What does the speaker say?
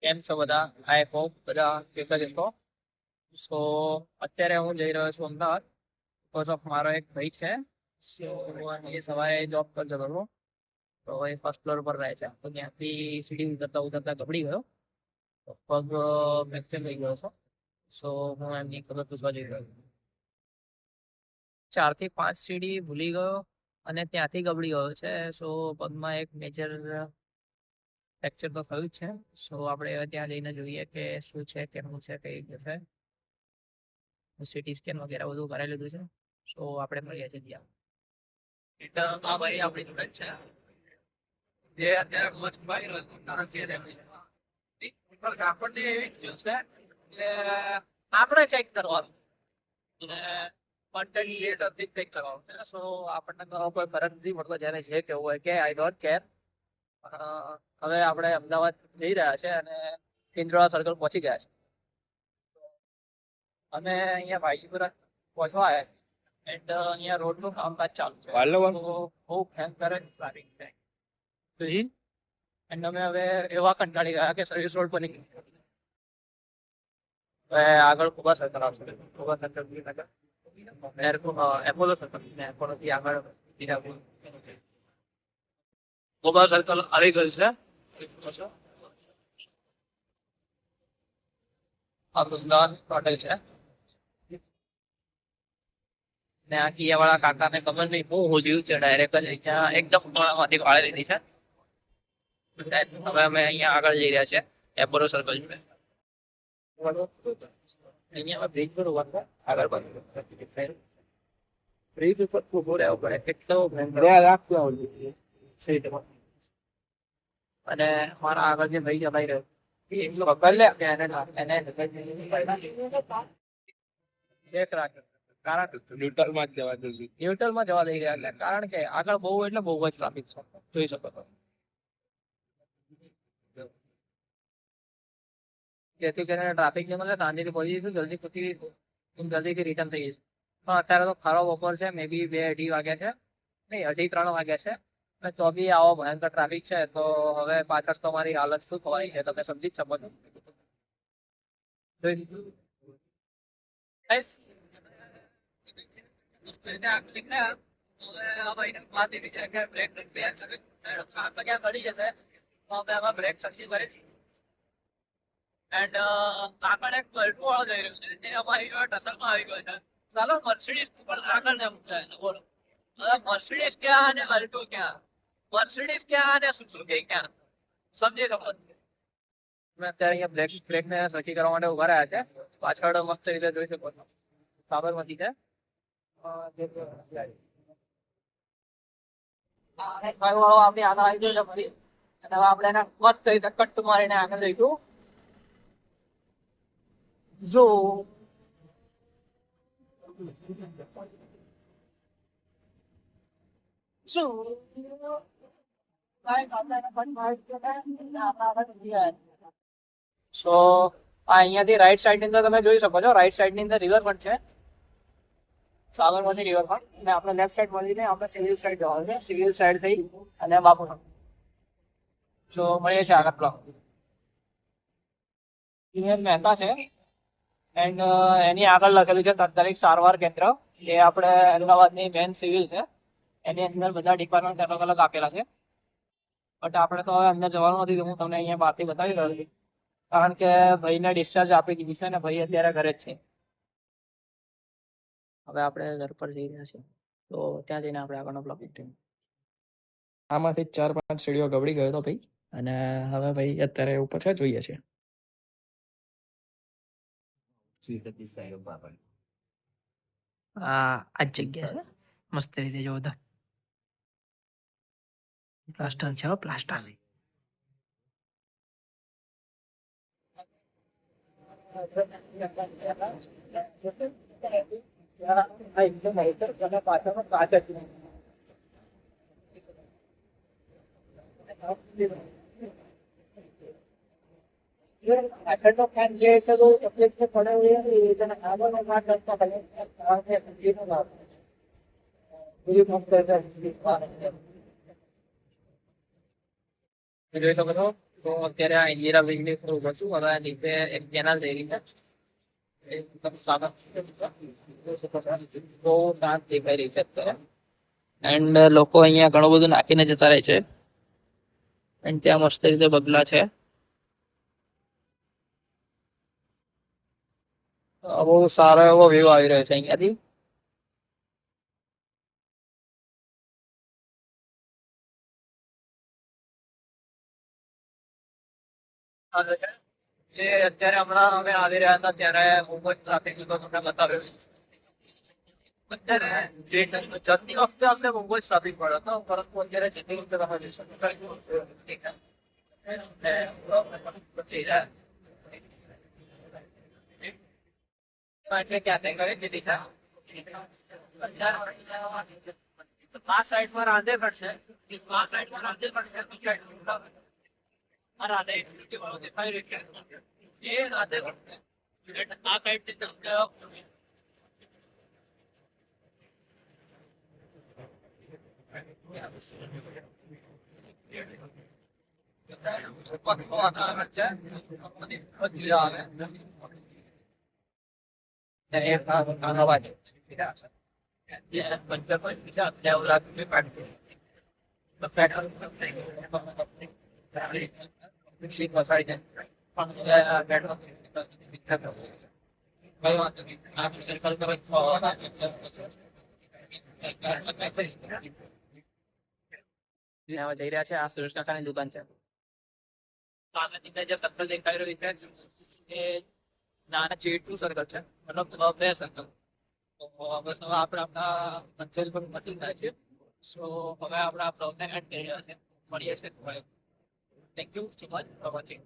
કેમ છો બધા? આઈ હોપ બધા કેફે છો. સો અત્યારે હું જઈ રહ્યો છું અમદાવાદ બીકોઝ ઓફ મારો એક ભાઈ છે. સો એ સવારે જોબ પર જતો હતો, તો એ ફર્સ્ટ ફ્લોર પર રહે છે, તો ત્યાંથી સીડી ઉતરતા ઉતરતા ગબડી ગયો, તો પગ ફ્રેક્ચર થઈ ગયો છે. સો હું એમની ખબર પૂછવા જઈ રહ્યો છું. 4 થી 5 સીડી ભૂલી ગયો અને ત્યાંથી ગબડી ગયો છે. સો પગમાં એક મેજર ફ્રેક્ચર તો થયું જ છે. સો આપણે હવે ત્યાં જઈને જોઈએ કે શું છે, કેમનું છે, કઈ રીતે છે. સીટી સ્કેન વગેરે બધું કરાવી લીધું છે. સો આપણે મળીએ છીએ ત્યાં. એટલે આ ભાઈ આપણી જોડે જ છે, જે અત્યારે મચ ભાઈ રહ્યો છે, કારણ કે આપણને એવી feel છે કે આપણે કંઈક કરવાનું અને કન્ટેન્ટ ક્રિએટરથી કંઈક કરવાનું છે. સો આપણને કોઈ ફરક નથી પડતો, જ્યારે જે કહેવું હોય કે આઈ ડોન્ટ કેર. હવે આપણે અમદાવાદ જઈ રહ્યા છે અને પિંજોળા સર્કલ પહોંચી ગયા છે. અમે અહીંયા ભાઈપુરા પહોંચવા આવ્યા છે એન્ડ અહીંયા રોડનું કામકાજ ચાલુ છે, તો બહુ ભયંકર ટ્રાફિક છે. એન્ડ અમે હવે એવા કંટાળી ગયા કે સર્વિસ રોડ પર નીકળી ગયા. હવે આગળ કુબા સર્કલ આવશે, કુબા સર્કલ એપોલો સર્કલ ને એપોલોથી આગળ હીરાપુર. કુબા સર્કલ આવી ગયું છે. આ સુંદર હોટેલ છે ને આ કિયાવાળા કાકાને ખબર નહીં હું હોજ્યું છે, ડાયરેક્ટ જ અહીંયા એકદમ ખૂણામાંથી વાળી લીધી છે. હવે અમે અહીંયા આગળ જઈ રહ્યા છીએ એપોલો સર્કલ જોડે. અહીંયા બ્રિજ પર ઉભા છે, આગળ બાજુ બ્રિજ ઉપર ઉભો રહેવો પડે, કેટલો ભયંકર છે. અને મારા આગળ જે ભાઈ ચલાવી રહ્યો એ એટલો પકડ લે કે એને દેખ રાખે. કારણ ન્યુટ્રલમાં જવા દઈ રહ્યા એટલે કારણ કે આગળ બહુ એટલે બહુ જ ટ્રાફિક છે, જોઈ શકો છો. જેથી કરીને ટ્રાફિક જેમ એટલે શાંતિથી પહોંચી જઈશું, જલ્દીથી રિટર્ન થઈ જઈશું. પણ અત્યારે તો ખરો બપોર છે, મે બી 2-2:30 વાગ્યા છે, નહીં 2:30-3 વાગ્યા છે, અને તો બી આવો ભયંકર ટ્રાફિક છે. તો હવે પાછળ તો મારી હાલત શું થવાની છે તમે સમજી જ શકો છો. Guys, એન્ડ આગળ એક પલટું વાળો જઈ રહ્યો છે, જે અમારી ટસલમાં આવી ગયો છે. ચાલો મર્સિડીઝ પણ આગળ ને મૂકાય, બોલો હવે મર્સિડીઝ ક્યાં અને અલ્ટો ક્યાં, મર્સિડીઝ ક્યાં અને સુઝુકી ક્યાં, સમજી શકો. અમે અત્યારે અહીંયા બ્રેક ને સરખી કરવા માટે ઉભા રહ્યા છે. પાછળ મસ્ત રીતે જોઈ શકો છો સાબરમતી છે. આપણી આગળ આવી ગયો છે ફરી, અને હવે આપણે એને મસ્ત રીતે કટ મારીને આગળ જઈશું. જો સો અહીંયાથી રાઈટ સાઈડ ની અંદર તમે જોઈ શકો છો, રાઈટ સાઈડ ની અંદર રિવરફ્રન્ટ છે, સાબરમતી રિવરફ્રન્ટ. અને આપણે લેફ્ટ સાઈડ મળીને આપણે સિવિલ સાઈડ જવાનું છે, સિવિલ સાઈડ થઈ અને બાપુ. સો મળીએ છીએ આગળ બ્લોક. દિનેશ મહેતા છે એન્ડ એની આગળ લખેલું છે તાત્કાલિક સારવાર કેન્દ્ર. એ આપણે અમદાવાદની મેન સિવિલ છે, એની અંદર બધા ડિપાર્ટમેન્ટ અલગ અલગ આપેલા છે. બટ આપણે તો હવે અંદર જવાનું નથી, હું તમને અહીંયા બહારથી બતાવી રહ્યો છું, કારણ કે ભાઈને ડિસ્ચાર્જ આપી દીધી છે અને ભાઈ અત્યારે ઘરે જ છે. હવે આપણે ઘર પર જઈ રહ્યા છીએ, તો ત્યાં જઈને આપણે આગળનો બ્લોગ કન્ટિન્યુ. આમાંથી 4-5 સીડીઓ ગબડી ગયો હતો ભાઈ, અને હવે ભાઈ અત્યારે ઉપર છે, જોઈએ છે. આ જ જગ્યા છે, મસ્ત રીતે જો બધા પ્લાસ્ટર છે, પ્લાસ્ટર. પાછળ કાચ જ तो फैन ये तो तकलीफ से पड़े हुए हैं, ये इतना आगे में बात करता है वहां से ये तो बात पूरी मत कर रहा है. જોઈ શકો છો તો અત્યારે આ ઇન્દિરા બ્રિજની ઉપર ઉભો છું. હવે નીચે એક કેનાલ જઈ રહી છે. એકદમ સાદા બહુ શાંત દેખાઈ રહી છે અત્યારે. એન્ડ લોકો અહીંયા ઘણું બધું નાખીને જતા રહે છે. એન્ડ ત્યાં મસ્ત રીતે બગલા છે. બહુ સારો એવો વ્યૂ આવી રહ્યો છે અહીંયાથી. જે અત્યારે હમણાં અમે આવી રહ્યા હતા ત્યારે મુંબઈ ટ્રાફિક તમને બતાવ્યો. અત્યારે જતી વખતે અમને મુંબઈ ટ્રાફિક પડ્યો હતો, પરંતુ અત્યારે જતી વખતે તમે જોઈ શકો ક્યાં કરી દીધી છે. આ સાઈડ પર રાંધે પડશે, આ સાઈડ પર રાંધે પડશે, આ રાધે દેખાઈ રહી છે એ રાધે પડશે. આ સાઈડ થી જઈ રહ્યા છે. આ સુરેશ કાકાની દુકાન છે. સામે જે સર્કલ દેખાઈ રહ્યું છે એ નાના જેટલું સર્કલ છે, મતલબ બે સર્કલ. તો બસ હવે આપણે આપણા મંજિલ પર પહોંચી ગયા છીએ. સો હવે આપણે આ બ્લોગને એન્ડ કરી રહ્યા છીએ. મળીએ છીએ. Thank you so much for watching.